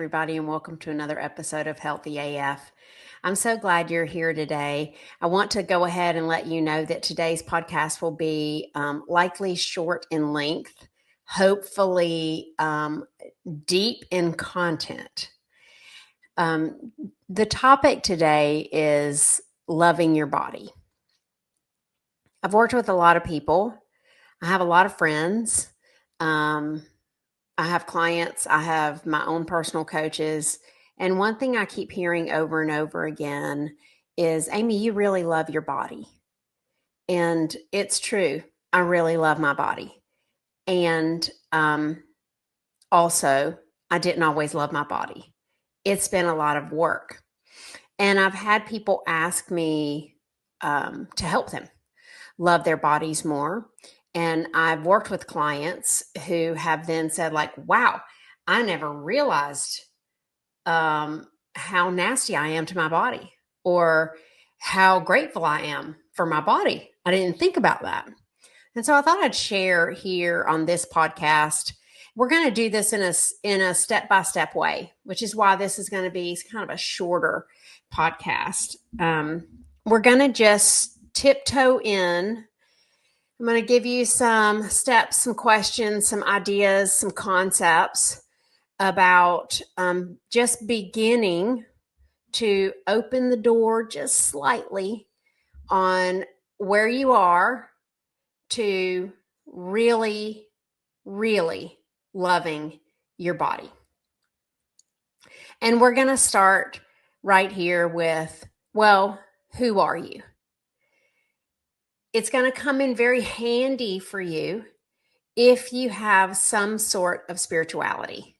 everybody, and welcome to another episode of Healthy AF. I'm so glad you're here today. I want to go ahead and let you know that today's podcast will be likely short in length, hopefully deep in content. The topic today is loving your body. I've worked with a lot of people. I have a lot of friends. I have clients, I have my own personal coaches. And one thing I keep hearing over and over again is, Amy, you really love your body. And it's true. I really love my body. And also, I didn't always love my body. It's been a lot of work. And I've had people ask me to help them love their bodies more. And I've worked with clients who have then said, like, wow, I never realized how nasty I am to my body, or how grateful I am for my body. I didn't think about that. And so I thought I'd share here on this podcast. We're going to do this in a step-by-step way, which is why this is going to be kind of a shorter podcast. We're going to just tiptoe in. I'm going to give you some steps, some questions, some ideas, some concepts about just beginning to open the door just slightly on where you are to really, really loving your body. And we're going to start right here with, well, who are you? It's going to come in very handy for you if you have some sort of spirituality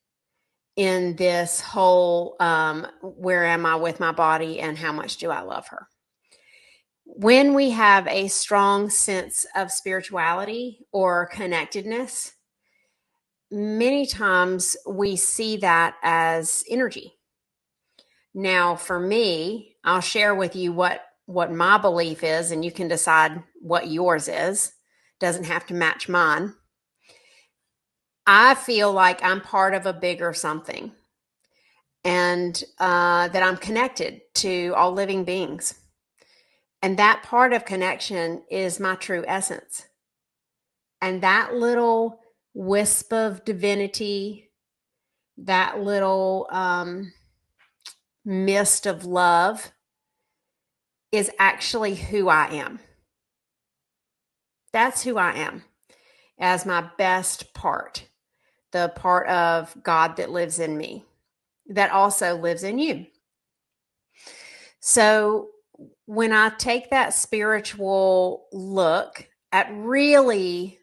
in this whole where am I with my body and how much do I love her? When we have a strong sense of spirituality or connectedness, many times we see that as energy. Now, for me, I'll share with you what my belief is, and you can decide what yours is. Doesn't have to match mine. I feel like I'm part of a bigger something, and that I'm connected to all living beings. And that part of connection is my true essence. And that little wisp of divinity, that little mist of love, is actually who I am. That's who I am as my best part, the part of God that lives in me, that also lives in you. So when I take that spiritual look at really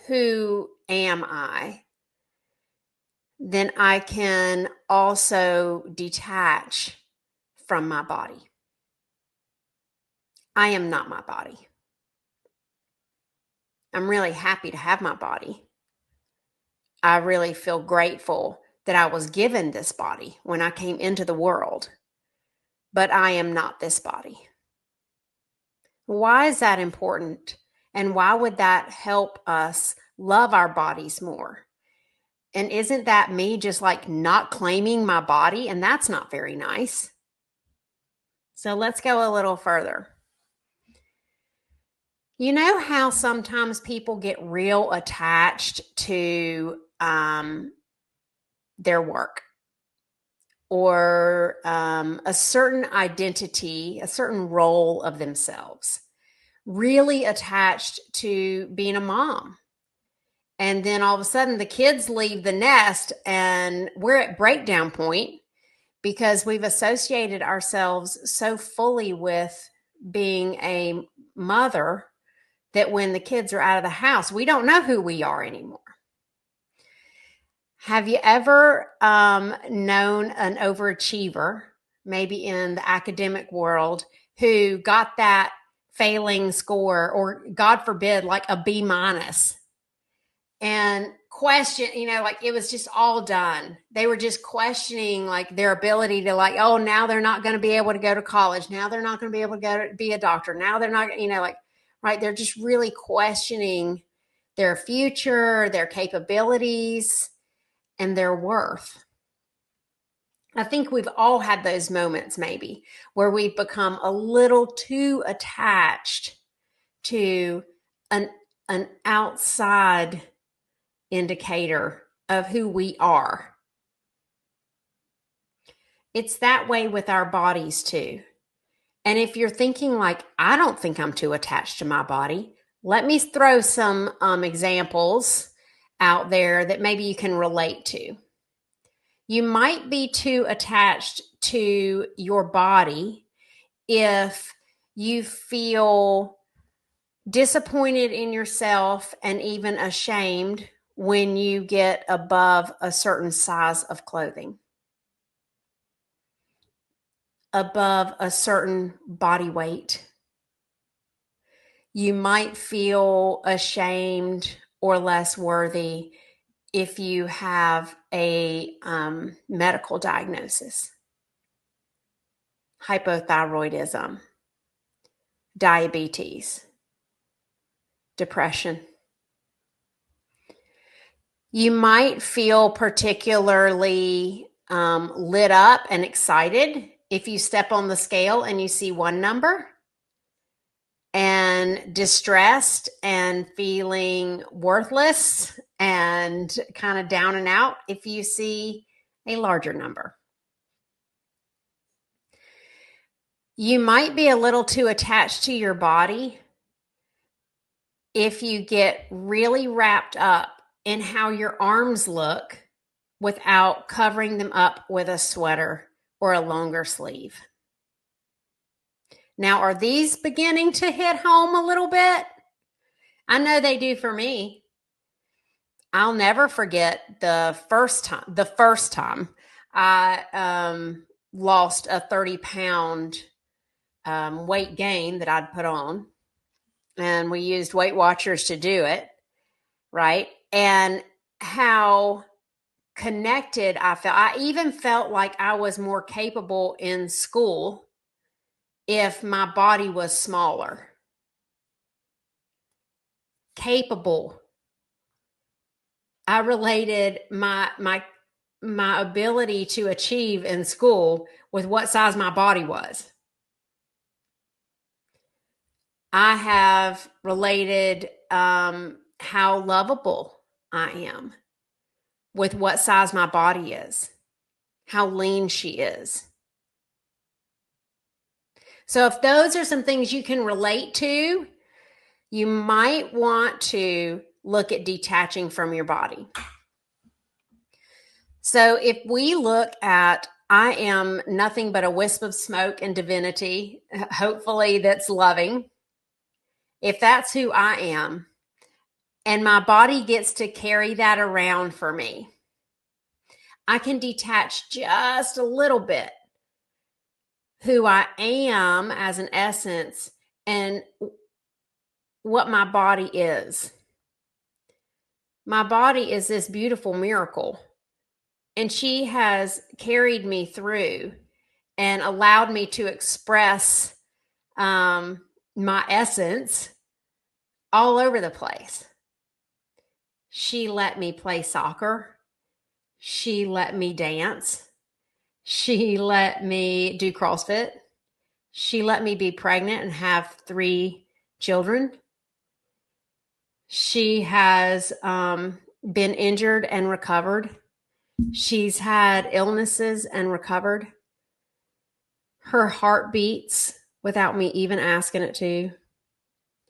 who am I, then I can also detach from my body. I am not my body. I'm really happy to have my body. I really feel grateful that I was given this body when I came into the world, but I am not this body. Why is that important? And why would that help us love our bodies more? And isn't that me just like not claiming my body? And that's not very nice. So let's go a little further. You know how sometimes people get real attached to their work or a certain identity, a certain role of themselves, really attached to being a mom. And then all of a sudden the kids leave the nest and we're at breakdown point because we've associated ourselves so fully with being a mother that when the kids are out of the house, we don't know who we are anymore. Have you ever known an overachiever, maybe in the academic world, who got that failing score, or God forbid, like a B minus, and question, like it was just all done. They were just questioning like their ability to like, oh, now they're not going to be able to go to college. Now they're not going to be able to go to be a doctor. Now they're not, right. They're just really questioning their future, their capabilities, and their worth. I think we've all had those moments maybe where we've become a little too attached to an, an outside indicator of who we are. It's that way with our bodies too. And if you're thinking like, I don't think I'm too attached to my body, let me throw some examples out there that maybe you can relate to. You might be too attached to your body if you feel disappointed in yourself and even ashamed when you get above a certain size of clothing, above a certain body weight. You might feel ashamed or less worthy if you have a medical diagnosis, hypothyroidism, diabetes, depression. You might feel particularly lit up and excited if you step on the scale and you see one number, and distressed and feeling worthless and kind of down and out if you see a larger number. You might be a little too attached to your body if you get really wrapped up in how your arms look without covering them up with a sweater or a longer sleeve. Now, are these beginning to hit home a little bit? I know they do for me. I'll never forget the first time I lost a 30-pound weight gain that I'd put on. And we used Weight Watchers to do it, right? And how connected I felt. I even felt like I was more capable in school if my body was smaller. Capable. I related my ability to achieve in school with what size my body was. I have related how lovable I am with what size my body is, how lean she is. So if those are some things you can relate to, you might want to look at detaching from your body. So if we look at, I am nothing but a wisp of smoke and divinity, hopefully that's loving. If that's who I am, and my body gets to carry that around for me, I can detach just a little bit who I am as an essence and what my body is. My body is this beautiful miracle, and she has carried me through and allowed me to express my essence all over the place. She let me play soccer. She let me dance. She let me do CrossFit. She let me be pregnant and have 3 children. She has been injured and recovered. She's had illnesses and recovered. Her heart beats without me even asking it to.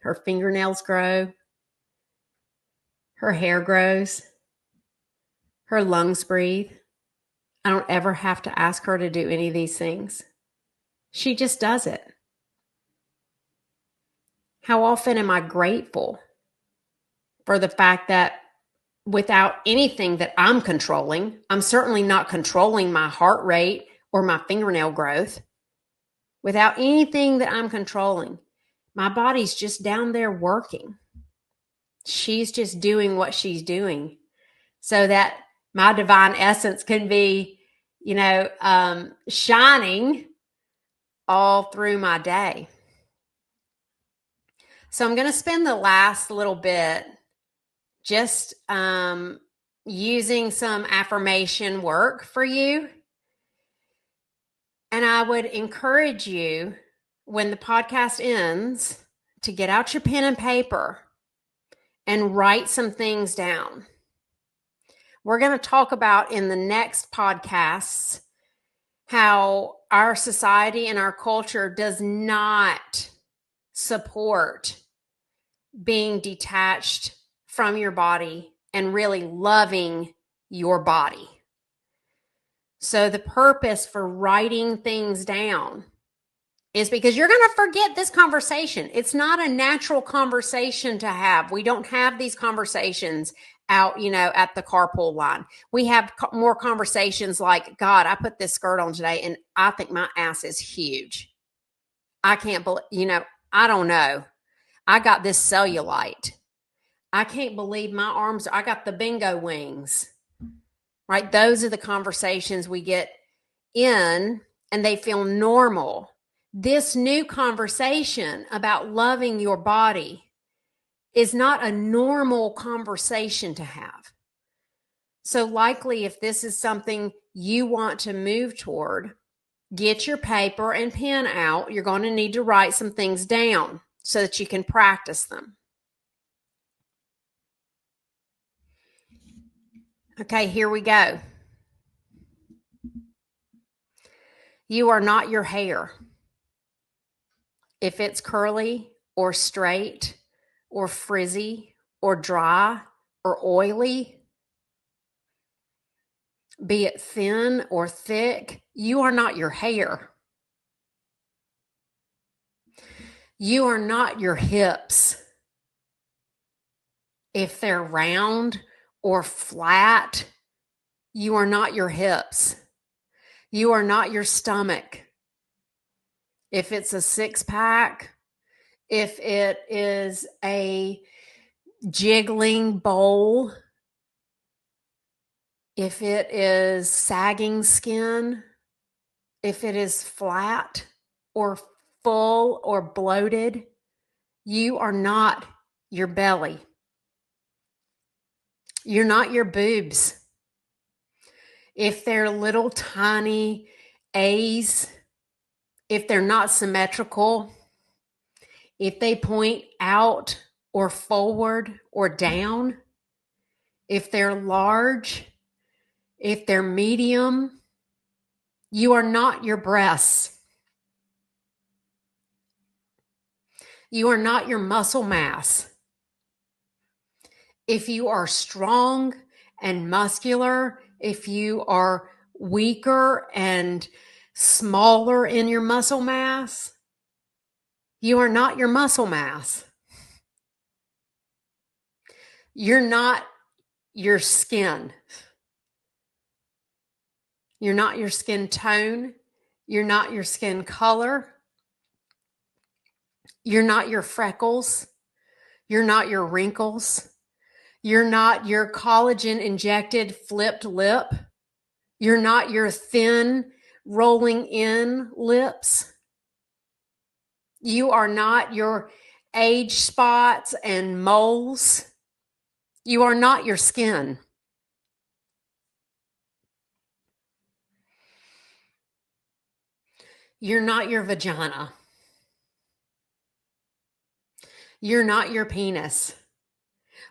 Her fingernails grow. Her hair grows. Her lungs breathe. I don't ever have to ask her to do any of these things. She just does it. How often am I grateful for the fact that without anything that I'm controlling, I'm certainly not controlling my heart rate or my fingernail growth. Without anything that I'm controlling, my body's just down there working. She's just doing what she's doing so that my divine essence can be, shining all through my day. So I'm going to spend the last little bit just using some affirmation work for you And I would encourage you, when the podcast ends, to get out your pen and paper and write some things down. We're going to talk about in the next podcasts how our society and our culture does not support being detached from your body and really loving your body. So the purpose for writing things down is because you're going to forget this conversation. It's not a natural conversation to have. We don't have these conversations out, at the carpool line. We have more conversations like, God, I put this skirt on today and I think my ass is huge. I can't believe, I don't know. I got this cellulite. I can't believe my arms, I got the bingo wings, right? Those are the conversations we get in and they feel normal. This new conversation about loving your body is not a normal conversation to have. So likely if this is something you want to move toward, get your paper and pen out. You're going to need to write some things down so that you can practice them. Okay, here we go. You are not your hair. If it's curly or straight or frizzy or dry or oily, be it thin or thick, you are not your hair. You are not your hips. If they're round or flat, you are not your hips. You are not your stomach. If it's a six-pack, if it is a jiggling bowl, if it is sagging skin, if it is flat or full or bloated, you are not your belly. You're not your boobs. If they're little tiny A's, if they're not symmetrical, if they point out or forward or down, if they're large, if they're medium, you are not your breasts. You are not your muscle mass. If you are strong and muscular, if you are weaker and smaller in your muscle mass, you are not your muscle mass. You're not your skin. You're not your skin tone. You're not your skin color. You're not your freckles. You're not your wrinkles. You're not your collagen injected flipped lip. You're not your thin rolling in lips. You are not your age spots and moles. You are not your skin. You're not your vagina. You're not your penis.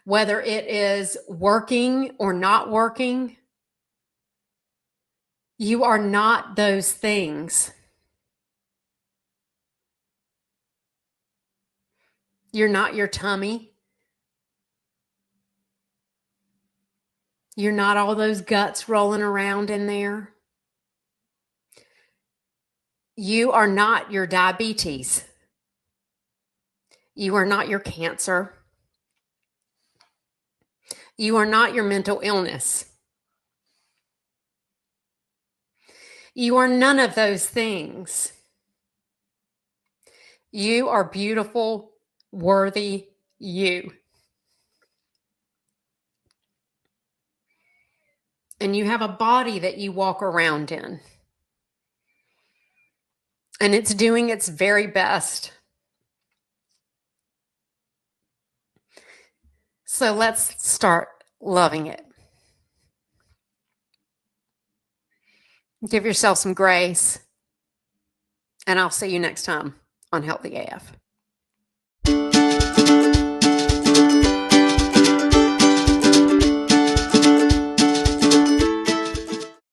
Whether it is working or not working, you are not those things. You're not your tummy. You're not all those guts rolling around in there. You are not your diabetes. You are not your cancer. You are not your mental illness. You are none of those things. You are beautiful, worthy you. And you have a body that you walk around in. And it's doing its very best. So let's start loving it. Give yourself some grace. And I'll see you next time on Healthy AF.